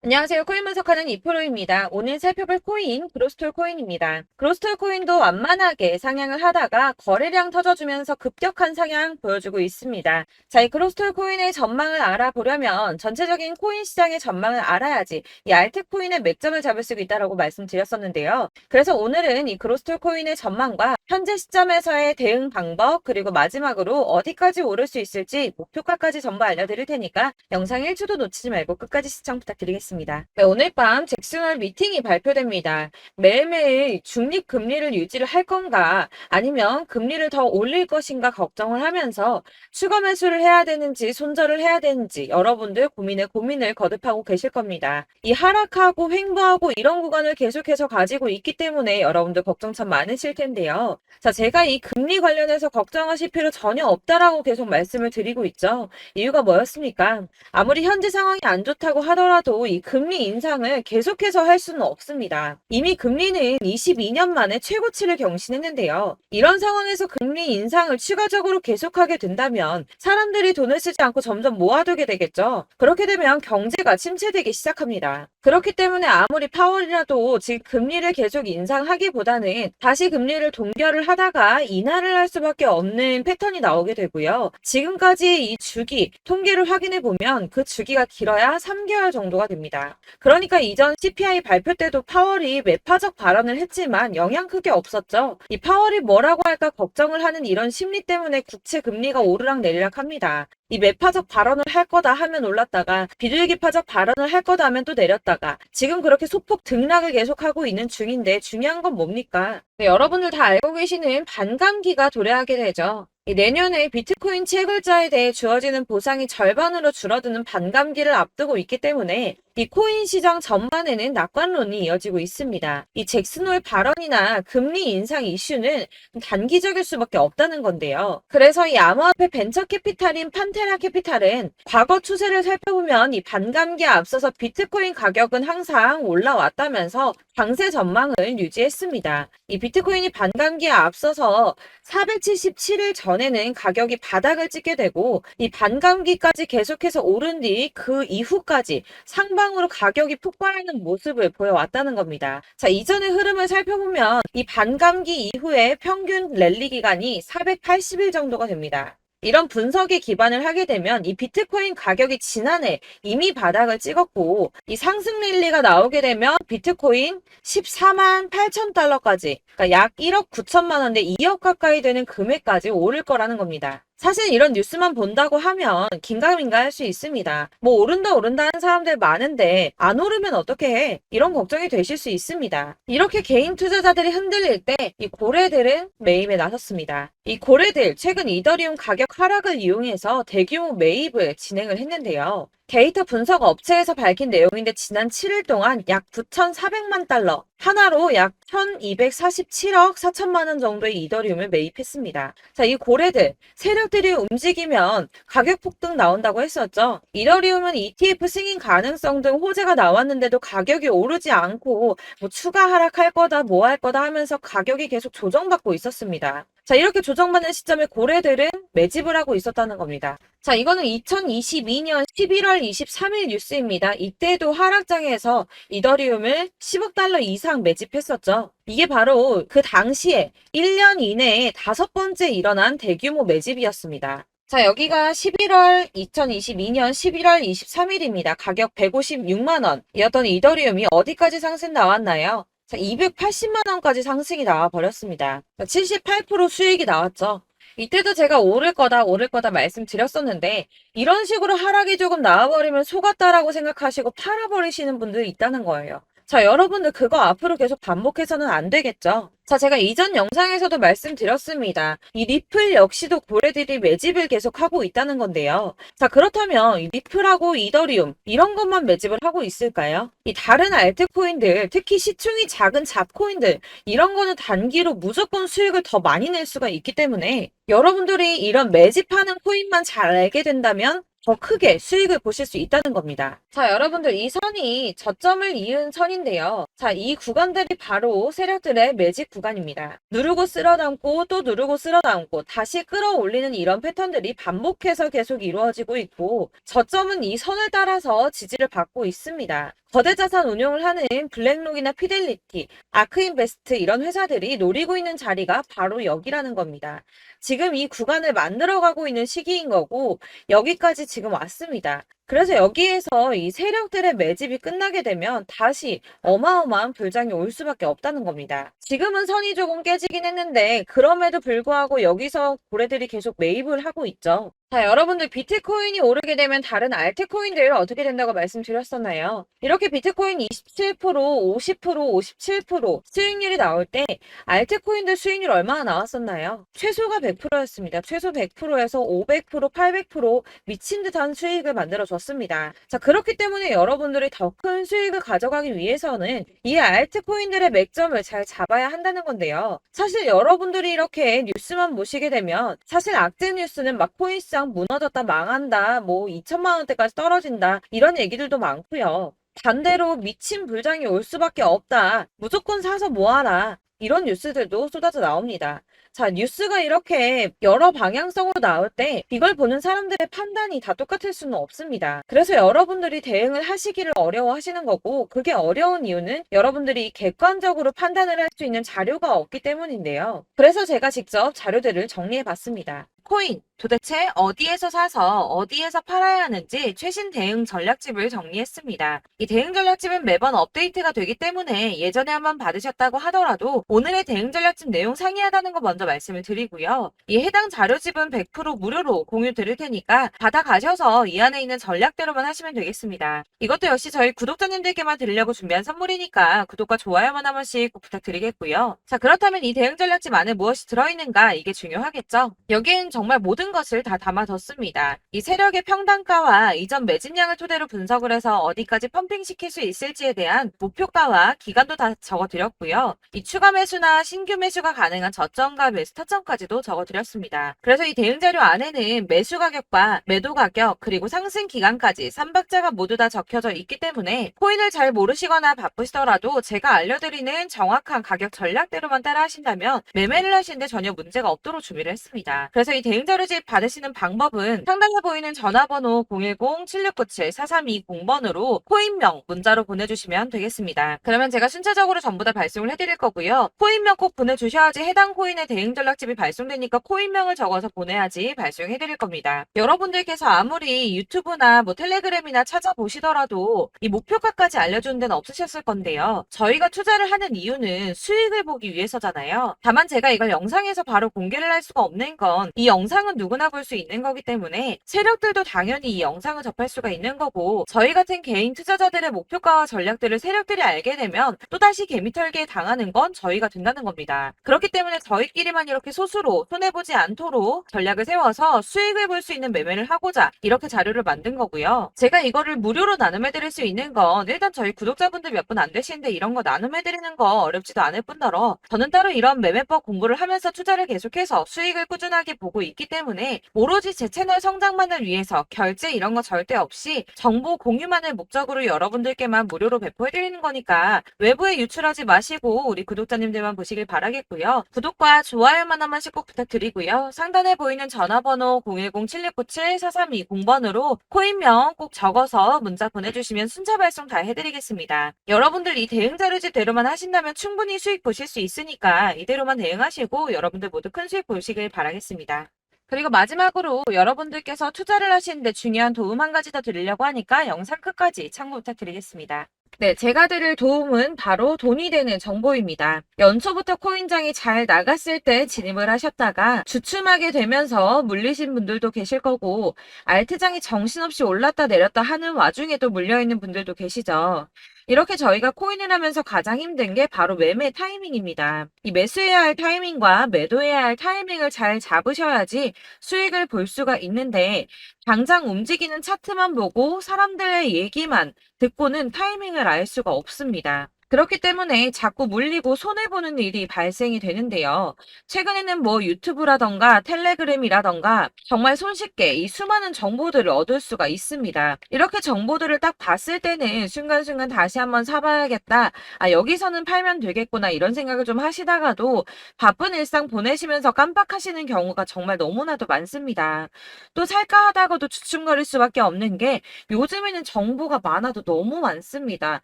안녕하세요. 코인 분석하는 이프로입니다. 오늘 살펴볼 코인, 그로스톨 코인입니다. 그로스톨 코인도 완만하게 상향을 하다가 거래량 터져주면서 급격한 상향 보여주고 있습니다. 자, 이 그로스톨 코인의 전망을 알아보려면 전체적인 코인 시장의 전망을 알아야지 이 알트코인의 맥점을 잡을 수 있다고 말씀드렸었는데요. 그래서 오늘은 이 그로스톨 코인의 전망과 현재 시점에서의 대응 방법, 그리고 마지막으로 어디까지 오를 수 있을지 목표가까지 전부 알려드릴 테니까 영상 1초도 놓치지 말고 끝까지 시청 부탁드리겠습니다. 네, 오늘 밤 잭슨홀 미팅이 발표됩니다. 매일매일 중립 금리를 유지를 할 건가 아니면 금리를 더 올릴 것인가 걱정을 하면서 추가 매수를 해야 되는지 손절을 해야 되는지 여러분들 고민을 거듭하고 계실 겁니다. 이 하락하고 횡보하고 이런 구간을 계속해서 가지고 있기 때문에 여러분들 걱정 참 많으실 텐데요. 자, 제가 이 금리 관련해서 걱정하실 필요 전혀 없다라고 계속 말씀을 드리고 있죠. 이유가 뭐였습니까? 아무리 현재 상황이 안 좋다고 하더라도 이 금리 인상을 계속해서 할 수는 없습니다. 이미 금리는 22년 만에 최고치를 경신했는데요. 이런 상황에서 금리 인상을 추가적으로 계속하게 된다면 사람들이 돈을 쓰지 않고 점점 모아두게 되겠죠. 그렇게 되면 경제가 침체되기 시작합니다. 그렇기 때문에 아무리 파월이라도 지금 금리를 계속 인상하기보다는 다시 금리를 동결을 하다가 인하를 할 수밖에 없는 패턴이 나오게 되고요. 지금까지의 이 주기 통계를 확인해 보면 그 주기가 길어야 3개월 정도가 됩니다. 그러니까 이전 CPI 발표 때도 파월이 매파적 발언을 했지만 영향 크게 없었죠. 이 파월이 뭐라고 할까 걱정을 하는 이런 심리 때문에 국채 금리가 오르락내리락 합니다. 이 매파적 발언을 할 거다 하면 올랐다가 비둘기파적 발언을 할 거다 하면 또 내렸다가 지금 그렇게 소폭 등락을 계속하고 있는 중인데 중요한 건 뭡니까? 네, 여러분들 다 알고 계시는 반감기가 도래하게 되죠. 내년에 비트코인 채굴자에 대해 주어지는 보상이 절반으로 줄어드는 반감기를 앞두고 있기 때문에 이 코인 시장 전반에는 낙관론이 이어지고 있습니다. 이 잭슨홀 발언이나 금리 인상 이슈는 단기적일 수밖에 없다는 건데요. 그래서 이 암호화폐 벤처 캐피탈인 판테라 캐피탈은 과거 추세를 살펴보면 이 반감기에 앞서서 비트코인 가격은 항상 올라왔다면서 강세 전망을 유지했습니다. 이 비트코인이 반감기에 앞서서 477일 전에는 가격이 바닥을 찍게 되고 이 반감기까지 계속해서 오른 뒤 그 이후까지 상방으로 가격이 폭발하는 모습을 보여왔다는 겁니다. 자, 이전의 흐름을 살펴보면 이 반감기 이후에 평균 랠리 기간이 480일 정도가 됩니다. 이런 분석에 기반을 하게 되면 이 비트코인 가격이 지난해 이미 바닥을 찍었고 이 상승 랠리가 나오게 되면 비트코인 14만 8천 달러까지 그러니까 약 1억 9천만 원대 2억 가까이 되는 금액까지 오를 거라는 겁니다. 사실 이런 뉴스만 본다고 하면 긴가민가 할 수 있습니다. 뭐 오른다 하는 사람들 많은데 안 오르면 어떻게 해? 이런 걱정이 되실 수 있습니다. 이렇게 개인 투자자들이 흔들릴 때 이 고래들은 매입에 나섰습니다. 이 고래들 최근 이더리움 가격 하락을 이용해서 대규모 매입을 진행을 했는데요. 데이터 분석 업체에서 밝힌 내용인데 지난 7일 동안 약 9,400만 달러, 하나로 약 1,247억 4천만 원 정도의 이더리움을 매입했습니다. 자, 이 고래들, 세력들이 움직이면 가격 폭등 나온다고 했었죠. 이더리움은 ETF 승인 가능성 등 호재가 나왔는데도 가격이 오르지 않고 뭐 추가 하락할 거다, 뭐 할 거다 하면서 가격이 계속 조정받고 있었습니다. 자, 이렇게 조정받는 시점에 고래들은 매집을 하고 있었다는 겁니다. 자, 이거는 2022년 11월 23일 뉴스입니다. 이때도 하락장에서 이더리움을 10억 달러 이상 매집했었죠. 이게 바로 그 당시에 1년 이내에 5번째 일어난 대규모 매집이었습니다. 자, 여기가 2022년 11월 23일입니다. 가격 156만 원이었던 이더리움이 어디까지 상승 나왔나요? 자, 280만 원까지 상승이 나와 버렸습니다. 78% 수익이 나왔죠. 이때도 제가 오를 거다 말씀드렸었는데 이런 식으로 하락이 조금 나와버리면 속았다라고 생각하시고 팔아버리시는 분들이 있다는 거예요. 자, 여러분들 그거 앞으로 계속 반복해서는 안 되겠죠. 자, 제가 이전 영상에서도 말씀드렸습니다. 이 리플 역시도 고래들이 매집을 계속하고 있다는 건데요. 자, 그렇다면 이 리플하고 이더리움 이런 것만 매집을 하고 있을까요? 이 다른 알트코인들, 특히 시총이 작은 잡코인들 이런 거는 단기로 무조건 수익을 더 많이 낼 수가 있기 때문에 여러분들이 이런 매집하는 코인만 잘 알게 된다면 더 크게 수익을 보실 수 있다는 겁니다. 자, 여러분들 이 선이 저점을 이은 선인데요. 자, 이 구간들이 바로 세력들의 매집 구간입니다. 누르고 쓸어담고 또 누르고 쓸어담고 다시 끌어올리는 이런 패턴들이 반복해서 계속 이루어지고 있고 저점은 이 선을 따라서 지지를 받고 있습니다. 거대 자산 운용을 하는 블랙록이나 피델리티, 아크인베스트 이런 회사들이 노리고 있는 자리가 바로 여기라는 겁니다. 지금 이 구간을 만들어가고 있는 시기인 거고 여기까지 지금 왔습니다. 그래서 여기에서 이 세력들의 매집이 끝나게 되면 다시 어마어마한 불장이 올 수밖에 없다는 겁니다. 지금은 선이 조금 깨지긴 했는데 그럼에도 불구하고 여기서 고래들이 계속 매입을 하고 있죠. 자, 여러분들 비트코인이 오르게 되면 다른 알트코인들 어떻게 된다고 말씀드렸었나요? 이렇게 비트코인 27%, 50%, 57% 수익률이 나올 때 알트코인들 수익률 얼마나 나왔었나요? 최소가 100%였습니다. 최소 100%에서 500%, 800% 미친 듯한 수익을 만들어 줬습니다. 자, 그렇기 때문에 여러분들이 더 큰 수익을 가져가기 위해서는 이 알트코인들의 맥점을 잘 잡아야 한다는 건데요. 사실 여러분들이 이렇게 뉴스만 보시게 되면 사실 악재 뉴스는 막 코인시장 무너졌다, 망한다, 뭐 2천만 원대까지 떨어진다 이런 얘기들도 많고요. 반대로 미친 불장이 올 수밖에 없다. 무조건 사서 모아라. 이런 뉴스들도 쏟아져 나옵니다. 자, 뉴스가 이렇게 여러 방향성으로 나올 때 이걸 보는 사람들의 판단이 다 똑같을 수는 없습니다. 그래서 여러분들이 대응을 하시기를 어려워하시는 거고 그게 어려운 이유는 여러분들이 객관적으로 판단을 할 수 있는 자료가 없기 때문인데요. 그래서 제가 직접 자료들을 정리해 봤습니다. 코인, 도대체 어디에서 사서 어디에서 팔아야 하는지 최신 대응 전략집을 정리했습니다. 이 대응 전략집은 매번 업데이트가 되기 때문에 예전에 한번 받으셨다고 하더라도 오늘의 대응 전략집 내용 상이하다는 거 먼저 말씀을 드리고요. 이 해당 자료집은 100% 무료로 공유 드릴 테니까 받아가셔서 이 안에 있는 전략대로만 하시면 되겠습니다. 이것도 역시 저희 구독자님들께만 드리려고 준비한 선물이니까 구독과 좋아요만 한 번씩 꼭 부탁드리겠고요. 자, 그렇다면 이 대응 전략집 안에 무엇이 들어있는가 이게 중요하겠죠? 여기엔 정말 모든 것을 다 담아뒀습니다. 이 세력의 평단가와 이전 매집량을 토대로 분석을 해서 어디까지 펌핑시킬 수 있을지에 대한 목표가와 기간도 다 적어드렸고요. 이 추가 매수나 신규 매수가 가능한 저점과 매수 타점까지도 적어드렸습니다. 그래서 이 대응 자료 안에는 매수 가격과 매도 가격 그리고 상승 기간까지 3박자가 모두 다 적혀져 있기 때문에 코인을 잘 모르시거나 바쁘시더라도 제가 알려드리는 정확한 가격 전략대로만 따라 하신다면 매매를 하시는데 전혀 문제가 없도록 준비를 했습니다. 그래서 이 대응 자료집 받으시는 방법은 상단에 보이는 전화번호 010-7697-4320번으로 코인명 문자로 보내주시면 되겠습니다. 그러면 제가 순차적으로 전부 다 발송을 해드릴 거고요. 코인명 꼭 보내주셔야지 해당 코인의 대응 전략집이 발송되니까 코인명을 적어서 보내야지 발송해드릴 겁니다. 여러분들께서 아무리 유튜브나 뭐 텔레그램이나 찾아보시더라도 이 목표가까지 알려주는 데는 없으셨을 건데요. 저희가 투자를 하는 이유는 수익을 보기 위해서잖아요. 다만 제가 이걸 영상에서 바로 공개를 할 수가 없는 건 이 영상은 누구나 볼 수 있는 거기 때문에 세력들도 당연히 이 영상을 접할 수가 있는 거고 저희 같은 개인 투자자들의 목표가와 전략들을 세력들이 알게 되면 또다시 개미털기에 당하는 건 저희가 된다는 겁니다. 그렇기 때문에 저희끼리만 이렇게 소수로 손해보지 않도록 전략을 세워서 수익을 볼 수 있는 매매를 하고자 이렇게 자료를 만든 거고요. 제가 이거를 무료로 나눔해드릴 수 있는 건 일단 저희 구독자분들 몇 분 안 되시는데 이런 거 나눔해드리는 거 어렵지도 않을 뿐더러 저는 따로 이런 매매법 공부를 하면서 투자를 계속해서 수익을 꾸준하게 보고 있기 때문에 오로지 제 채널 성장만을 위해서 결제 이런 거 절대 없이 정보 공유만을 목적으로 여러분들께만 무료로 배포해드리는 거니까 외부에 유출하지 마시고 우리 구독자님들만 보시길 바라겠고요. 구독과 좋아요만 한 번씩 꼭 부탁드리고요. 상단에 보이는 전화번호 010-7697-4320번으로 코인명 꼭 적어서 문자 보내주시면 순차 발송 다 해드리겠습니다. 여러분들 이 대응 자료집 대로만 하신다면 충분히 수익 보실 수 있으니까 이대로만 대응하시고 여러분들 모두 큰 수익 보시길 바라겠습니다. 그리고 마지막으로 여러분들께서 투자를 하시는데 중요한 도움 한 가지 더 드리려고 하니까 영상 끝까지 참고 부탁드리겠습니다. 네, 제가 드릴 도움은 바로 돈이 되는 정보입니다. 연초부터 코인장이 잘 나갔을 때 진입을 하셨다가 주춤하게 되면서 물리신 분들도 계실 거고 알트장이 정신없이 올랐다 내렸다 하는 와중에도 물려있는 분들도 계시죠. 이렇게 저희가 코인을 하면서 가장 힘든 게 바로 매매 타이밍입니다. 이 매수해야 할 타이밍과 매도해야 할 타이밍을 잘 잡으셔야지 수익을 볼 수가 있는데 당장 움직이는 차트만 보고 사람들의 얘기만 듣고는 타이밍을 알 수가 없습니다. 그렇기 때문에 자꾸 물리고 손해보는 일이 발생이 되는데요. 최근에는 뭐 유튜브라던가 텔레그램이라던가 정말 손쉽게 이 수많은 정보들을 얻을 수가 있습니다. 이렇게 정보들을 딱 봤을 때는 순간순간 다시 한번 사봐야겠다. 아, 여기서는 팔면 되겠구나. 이런 생각을 좀 하시다가도 바쁜 일상 보내시면서 깜빡하시는 경우가 정말 너무나도 많습니다. 또 살까 하다가도 주춤거릴 수밖에 없는 게 요즘에는 정보가 많아도 너무 많습니다.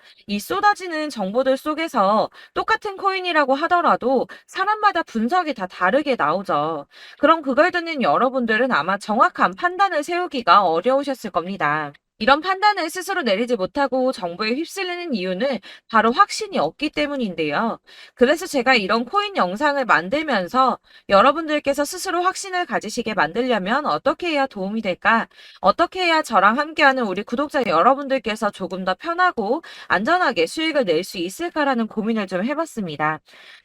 이 쏟아지는 정보들 속에서 똑같은 코인이라고 하더라도 사람마다 분석이 다 다르게 나오죠. 그럼 그걸 듣는 여러분들은 아마 정확한 판단을 세우기가 어려우셨을 겁니다. 이런 판단을 스스로 내리지 못하고 정보에 휩쓸리는 이유는 바로 확신이 없기 때문인데요. 그래서 제가 이런 코인 영상을 만들면서 여러분들께서 스스로 확신을 가지시게 만들려면 어떻게 해야 도움이 될까? 어떻게 해야 저랑 함께하는 우리 구독자 여러분들께서 조금 더 편하고 안전하게 수익을 낼 수 있을까라는 고민을 좀 해봤습니다.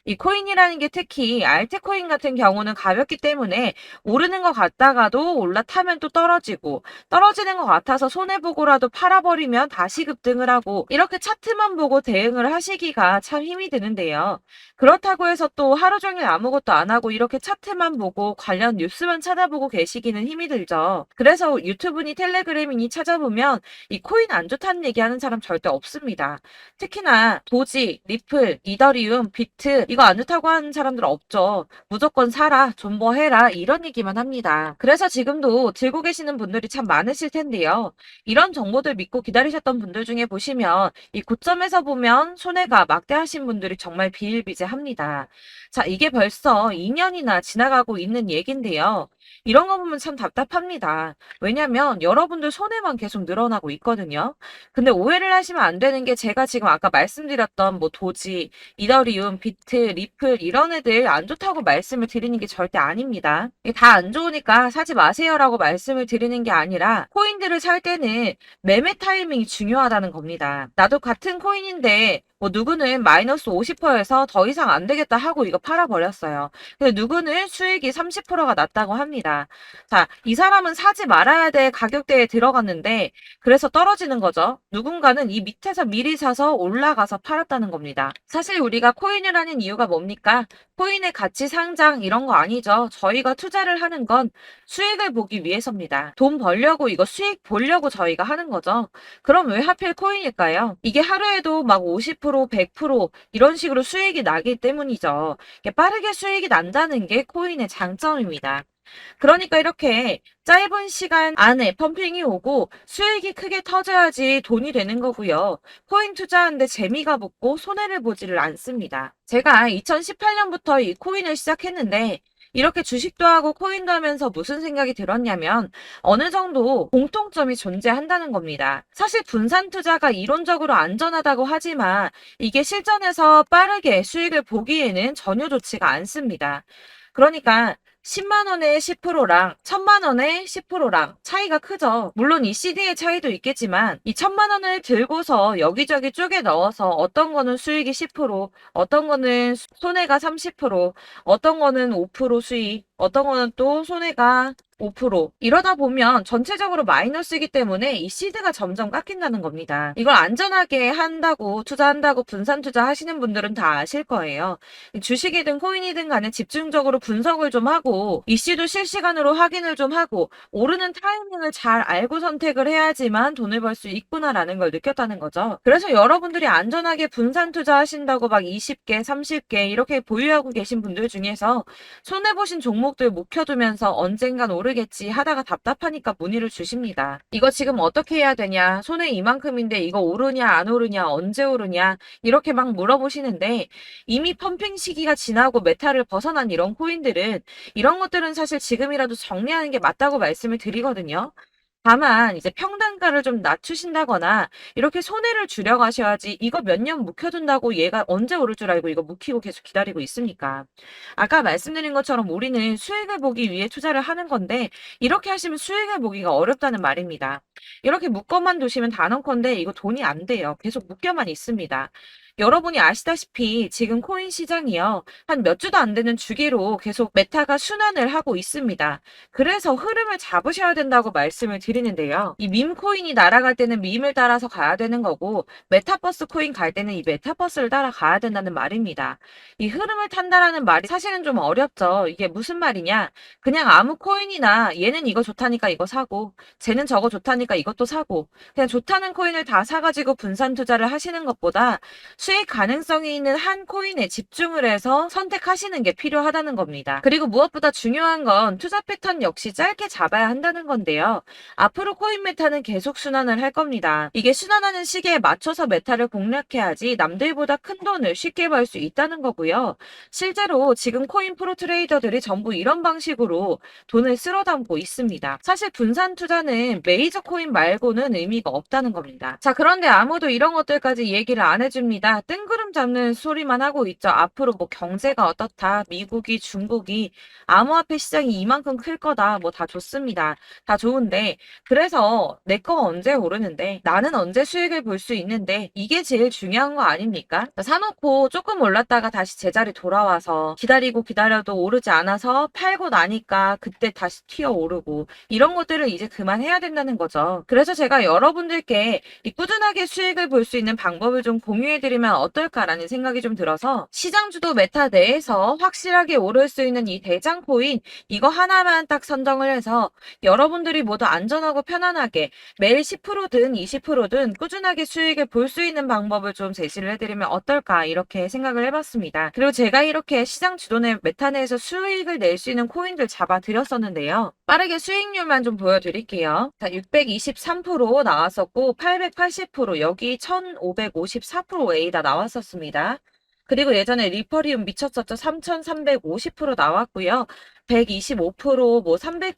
이 코인이라는 게 특히 알트코인 같은 경우는 가볍기 때문에 오르는 것 같다가도 올라타면 또 떨어지고 떨어지는 것 같아서 손해보고라도 팔아버리면 다시 급등을 하고 이렇게 차트만 보고 대응을 하시기가 참 힘이 드는데요. 그렇다고 해서 또 하루 종일 아무것도 안 하고 이렇게 차트만 보고 관련 뉴스만 찾아보고 계시기는 힘이 들죠. 그래서 유튜브니 텔레그램이니 찾아보면 이 코인 안 좋다는 얘기하는 사람 절대 없습니다. 특히나 도지, 리플, 이더리움, 비트 이거 안 좋다고 하는 사람들 없죠. 무조건 사라, 존버해라 이런 얘기만 합니다. 그래서 지금도 들고 계시는 분들이 참 많으실 텐데요. 이런 정보들 믿고 기다리셨던 분들 중에 보시면 이 고점에서 보면 손해가 막대하신 분들이 정말 비일비재합니다. 자, 이게 벌써 2년이나 지나가고 있는 얘긴데요. 이런 거 보면 참 답답합니다. 왜냐면 여러분들 손해만 계속 늘어나고 있거든요. 근데 오해를 하시면 안 되는 게 제가 지금 아까 말씀드렸던 뭐 도지, 이더리움, 비트, 리플 이런 애들 안 좋다고 말씀을 드리는 게 절대 아닙니다. 이게 다 안 좋으니까 사지 마세요라고 말씀을 드리는 게 아니라 코인들을 살 때는 매매 타이밍이 중요하다는 겁니다. 나도 같은 코인인데 뭐 누구는 마이너스 50%에서 더 이상 안 되겠다 하고 이거 팔아버렸어요. 근데 누구는 수익이 30%가 났다고 합니다. 자, 이 사람은 사지 말아야 될 가격대에 들어갔는데 그래서 떨어지는 거죠. 누군가는 이 밑에서 미리 사서 올라가서 팔았다는 겁니다. 사실 우리가 코인을 하는 이유가 뭡니까? 코인의 가치 상장 이런 거 아니죠. 저희가 투자를 하는 건 수익을 보기 위해서입니다. 돈 벌려고 이거 수익 보려고 저희가 하는 거죠. 그럼 왜 하필 코인일까요? 이게 하루에도 막 50%, 100% 이런 식으로 수익이 나기 때문이죠. 빠르게 수익이 난다는 게 코인의 장점입니다. 그러니까 이렇게 짧은 시간 안에 펌핑이 오고 수익이 크게 터져야지 돈이 되는 거고요. 코인 투자하는데 재미가 붙고 손해를 보지를 않습니다. 제가 2018년부터 이 코인을 시작했는데 이렇게 주식도 하고 코인도 하면서 무슨 생각이 들었냐면 어느 정도 공통점이 존재한다는 겁니다. 사실 분산 투자가 이론적으로 안전하다고 하지만 이게 실전에서 빠르게 수익을 보기에는 전혀 좋지가 않습니다. 그러니까 10만 원의 10%랑 1000만 원의 10%랑 차이가 크죠. 물론 이 CD의 차이도 있겠지만 이 1000만 원을 들고서 여기저기 쪼개 넣어서 어떤 거는 수익이 10%, 어떤 거는 손해가 30%, 어떤 거는 5% 수익, 어떤 거는 또 손해가 5% 이러다 보면 전체적으로 마이너스이기 때문에 이 시드가 점점 깎인다는 겁니다. 이걸 안전하게 한다고 투자한다고 분산 투자하시는 분들은 다 아실 거예요. 주식이든 코인이든 간에 집중적으로 분석을 좀 하고 이슈도 실시간으로 확인을 좀 하고 오르는 타이밍을 잘 알고 선택을 해야지만 돈을 벌 수 있구나라는 걸 느꼈다는 거죠. 그래서 여러분들이 안전하게 분산 투자하신다고 막 20개, 30개 이렇게 보유하고 계신 분들 중에서 손해보신 종목들 묵혀두면서 언젠간 오르겠지 하다가 답답하니까 문의를 주십니다. 이거 지금 어떻게 해야 되냐? 손해 이만큼인데 이거 오르냐 안 오르냐 언제 오르냐 이렇게 막 물어보시는데 이미 펌핑 시기가 지나고 메타를 벗어난 이런 코인들은 이런 것들은 사실 지금이라도 정리하는 게 맞다고 말씀을 드리거든요. 다만 이제 평단가를 좀 낮추신다거나 이렇게 손해를 줄여가셔야지 이거 몇 년 묵혀둔다고 얘가 언제 오를 줄 알고 이거 묵히고 계속 기다리고 있습니까? 아까 말씀드린 것처럼 우리는 수익을 보기 위해 투자를 하는 건데 이렇게 하시면 수익을 보기가 어렵다는 말입니다. 이렇게 묶어만 두시면 단언컨대 이거 돈이 안 돼요. 계속 묶여만 있습니다. 여러분이 아시다시피 지금 코인 시장이요. 한 몇 주도 안 되는 주기로 계속 메타가 순환을 하고 있습니다. 그래서 흐름을 잡으셔야 된다고 말씀을 드리는데요. 이 밈 코인이 날아갈 때는 밈을 따라서 가야 되는 거고 메타버스 코인 갈 때는 이 메타버스를 따라가야 된다는 말입니다. 이 흐름을 탄다라는 말이 사실은 좀 어렵죠. 이게 무슨 말이냐? 그냥 아무 코인이나 얘는 이거 좋다니까 이거 사고 쟤는 저거 좋다니까 이것도 사고 그냥 좋다는 코인을 다 사가지고 분산 투자를 하시는 것보다 수익 가능성이 있는 한 코인에 집중을 해서 선택하시는 게 필요하다는 겁니다. 그리고 무엇보다 중요한 건 투자 패턴 역시 짧게 잡아야 한다는 건데요. 앞으로 코인 메타는 계속 순환을 할 겁니다. 이게 순환하는 시기에 맞춰서 메타를 공략해야지 남들보다 큰 돈을 쉽게 벌 수 있다는 거고요. 실제로 지금 코인 프로 트레이더들이 전부 이런 방식으로 돈을 쓸어 담고 있습니다. 사실 분산 투자는 메이저 코인 말고는 의미가 없다는 겁니다. 자, 그런데 아무도 이런 것들까지 얘기를 안 해줍니다. 뜬구름 잡는 소리만 하고 있죠. 앞으로 뭐 경제가 어떻다, 미국이, 중국이, 암호화폐 시장이 이만큼 클 거다, 뭐 다 좋습니다. 다 좋은데, 그래서 내 거 언제 오르는데, 나는 언제 수익을 볼 수 있는데, 이게 제일 중요한 거 아닙니까? 사놓고 조금 올랐다가 다시 제자리 돌아와서 기다리고 기다려도 오르지 않아서 팔고 나니까 그때 다시 튀어 오르고, 이런 것들을 이제 그만해야 된다는 거죠. 그래서 제가 여러분들께 이 꾸준하게 수익을 볼 수 있는 방법을 좀 공유해드리면 어떨까라는 생각이 좀 들어서 시장주도 메타 내에서 확실하게 오를 수 있는 이 대장 코인 이거 하나만 딱 선정을 해서 여러분들이 모두 안전하고 편안하게 매일 10%든 20%든 꾸준하게 수익을 볼 수 있는 방법을 좀 제시를 해드리면 어떨까 이렇게 생각을 해봤습니다. 그리고 제가 이렇게 시장 주도내 메타 내에서 수익을 낼 수 있는 코인들 잡아드렸었는데요. 빠르게 수익률만 좀 보여드릴게요. 자, 623% 나왔었고 880% 여기 1554% A다 나왔었습니다. 그리고 예전에 리퍼리움 미쳤었죠. 3350% 나왔고요. 125%, 뭐 300%,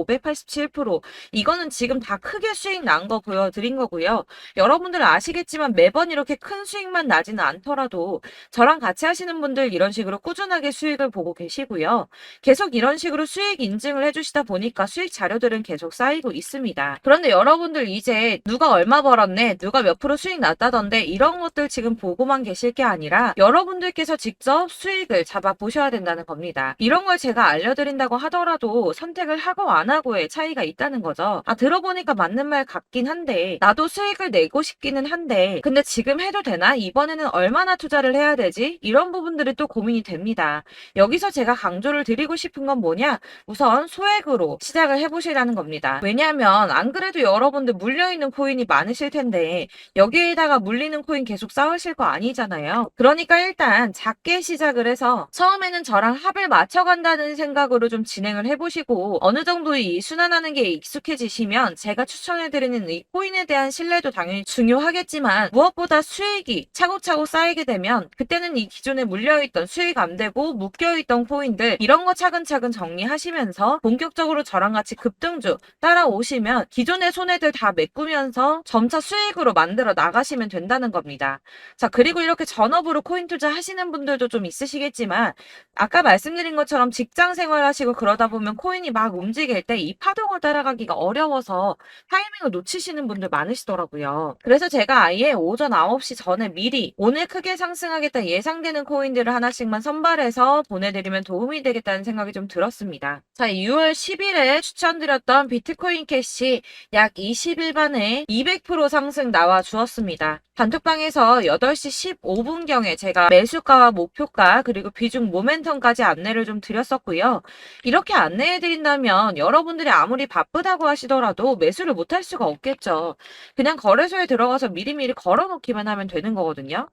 587% 이거는 지금 다 크게 수익 난 거 보여드린 거고요. 여러분들 아시겠지만 매번 이렇게 큰 수익만 나지는 않더라도 저랑 같이 하시는 분들 이런 식으로 꾸준하게 수익을 보고 계시고요. 계속 이런 식으로 수익 인증을 해주시다 보니까 수익 자료들은 계속 쌓이고 있습니다. 그런데 여러분들 이제 누가 얼마 벌었네, 누가 몇 프로 수익 났다던데 이런 것들 지금 보고만 계실 게 아니라 여러분들께서 직접 수익을 잡아 보셔야 된다는 겁니다. 이런 걸 제가 알려드린다고 하더라도 선택을 하고 안 하고의 차이가 있다는 거죠. 아, 들어보니까 맞는 말 같긴 한데 나도 수익을 내고 싶기는 한데 근데 지금 해도 되나? 이번에는 얼마나 투자를 해야 되지? 이런 부분들이 또 고민이 됩니다. 여기서 제가 강조를 드리고 싶은 건 뭐냐? 우선 소액으로 시작을 해보시라는 겁니다. 왜냐하면 안 그래도 여러분들 물려있는 코인이 많으실 텐데 여기에다가 물리는 코인 계속 쌓으실 거 아니잖아요. 그러니까 일단 작게 시작을 해서 처음에는 저랑 합을 맞춰간다는 생각으로 좀 진행을 해보시고 어느 정도 이 순환하는 게 익숙해지시면 제가 추천해드리는 이 코인에 대한 신뢰도 당연히 중요하겠지만 무엇보다 수익이 차곡차곡 쌓이게 되면 그때는 이 기존에 물려있던 수익 안 되고 묶여있던 코인들 이런 거 차근차근 정리하시면서 본격적으로 저랑 같이 급등주 따라오시면 기존의 손해들 다 메꾸면서 점차 수익으로 만들어 나가시면 된다는 겁니다. 자, 그리고 이렇게 전업으로 코인 투자 하시는 분들도 좀 있으시겠지만 아까 말씀드린 것처럼 직장 생활하시고 그러다 보면 코인이 막 움직일 때 이 파동을 따라가기가 어려워서 타이밍을 놓치시는 분들 많으시더라고요. 그래서 제가 아예 오전 9시 전에 미리 오늘 크게 상승하겠다 예상되는 코인들을 하나씩만 선발해서 보내드리면 도움이 되겠다는 생각이 좀 들었습니다. 자, 6월 10일에 추천드렸던 비트코인 캐시 약 20일 만에 200% 상승 나와 주었습니다. 단톡방에서 8시 15분경에 제가 매수가와 목표가 그리고 비중 모멘텀까지 안내를 좀 드렸었고요. 이렇게 안내해드린다면 여러분들이 아무리 바쁘다고 하시더라도 매수를 못할 수가 없겠죠. 그냥 거래소에 들어가서 미리미리 걸어놓기만 하면 되는 거거든요.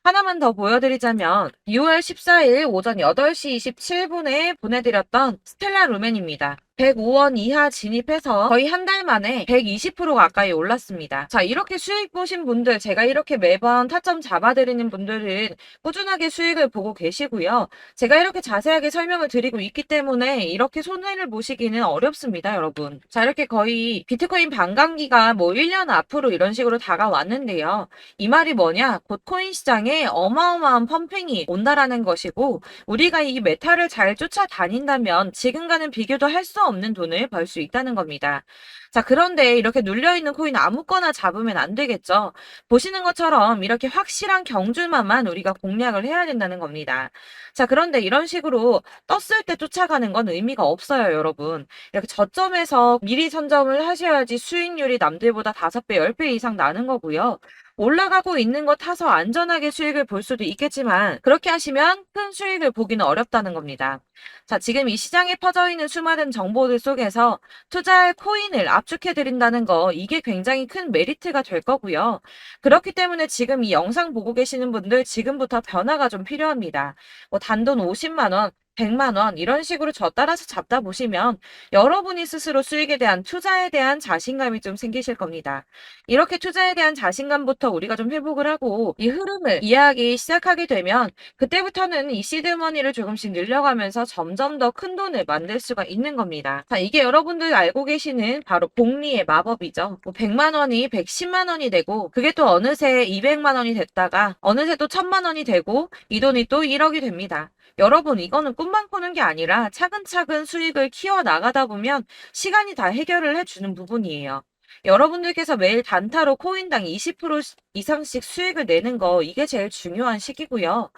하나만 더 보여드리자면 6월 14일 오전 8시 27분에 보내드렸던 스텔라 루멘입니다. 105원 이하 진입해서 거의 한 달 만에 120% 가까이 올랐습니다. 자, 이렇게 수익 보신 분들, 제가 이렇게 매번 타점 잡아드리는 분들은 꾸준하게 수익을 보고 계시고요. 제가 이렇게 자세하게 설명을 드리고 있기 때문에 이렇게 손해를 보시기는 어렵습니다, 여러분. 자, 이렇게 거의 비트코인 반감기가 뭐 1년 앞으로 이런 식으로 다가왔는데요. 이 말이 뭐냐? 곧 코인 시장에 어마어마한 펌핑이 온다라는 것이고 우리가 이 메타를 잘 쫓아다닌다면 지금과는 비교도 할 수 없는 돈을 벌 수 있다는 겁니다. 자, 그런데 이렇게 눌려있는 코인 아무거나 잡으면 안 되겠죠. 보시는 것처럼 이렇게 확실한 경주만만 우리가 공략을 해야 된다는 겁니다. 자, 그런데 이런 식으로 떴을 때 쫓아가는 건 의미가 없어요, 여러분. 이렇게 저점에서 미리 선점을 하셔야지 수익률이 남들보다 5배, 10배 이상 나는 거고요. 올라가고 있는 거 타서 안전하게 수익을 볼 수도 있겠지만 그렇게 하시면 큰 수익을 보기는 어렵다는 겁니다. 자, 지금 이 시장에 퍼져 있는 수많은 정보들 속에서 투자할 코인을 압축해 드린다는 거 이게 굉장히 큰 메리트가 될 거고요. 그렇기 때문에 지금 이 영상 보고 계시는 분들 지금부터 변화가 좀 필요합니다. 뭐 단돈 50만 원, 100만 원 이런 식으로 저 따라서 잡다 보시면 여러분이 스스로 수익에 대한 투자에 대한 자신감이 좀 생기실 겁니다. 이렇게 투자에 대한 자신감부터 우리가 좀 회복을 하고 이 흐름을 이해하기 시작하게 되면 그때부터는 이 시드머니를 조금씩 늘려가면서 점점 더 큰 돈을 만들 수가 있는 겁니다. 자, 이게 여러분들 알고 계시는 바로 복리의 마법이죠. 뭐 100만 원이 110만 원이 되고 그게 또 어느새 200만 원이 됐다가 어느새 또 1000만 원이 되고 이 돈이 또 1억이 됩니다. 여러분, 이거는 꿈만 꾸는 게 아니라 차근차근 수익을 키워 나가다 보면 시간이 다 해결을 해주는 부분이에요. 여러분들께서 매일 단타로 코인당 20% 이상씩 수익을 내는 거 이게 제일 중요한 시기고요.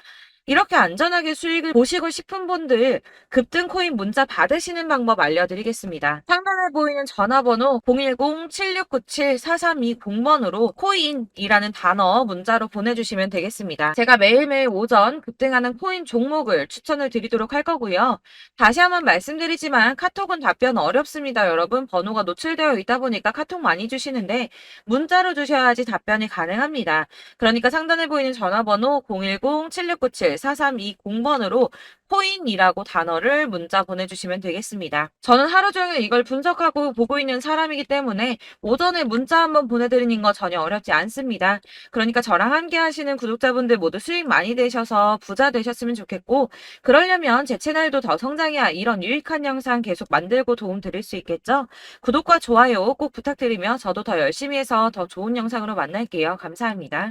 이렇게 안전하게 수익을 보시고 싶은 분들 급등 코인 문자 받으시는 방법 알려드리겠습니다. 상단에 보이는 전화번호 010-7697-4320번으로 코인이라는 단어 문자로 보내주시면 되겠습니다. 제가 매일매일 오전 급등하는 코인 종목을 추천을 드리도록 할 거고요. 다시 한번 말씀드리지만 카톡은 답변 어렵습니다. 여러분, 번호가 노출되어 있다 보니까 카톡 많이 주시는데 문자로 주셔야지 답변이 가능합니다. 그러니까 상단에 보이는 전화번호 010-7697-4320번으로 코인이라고 단어를 문자 보내주시면 되겠습니다. 저는 하루 종일 이걸 분석하고 보고 있는 사람이기 때문에 오전에 문자 한번 보내드리는 거 전혀 어렵지 않습니다. 그러니까 저랑 함께 하시는 구독자분들 모두 수익 많이 되셔서 부자 되셨으면 좋겠고 그러려면 제 채널도 더 성장해야 이런 유익한 영상 계속 만들고 도움 드릴 수 있겠죠? 구독과 좋아요 꼭 부탁드리며 저도 더 열심히 해서 더 좋은 영상으로 만날게요. 감사합니다.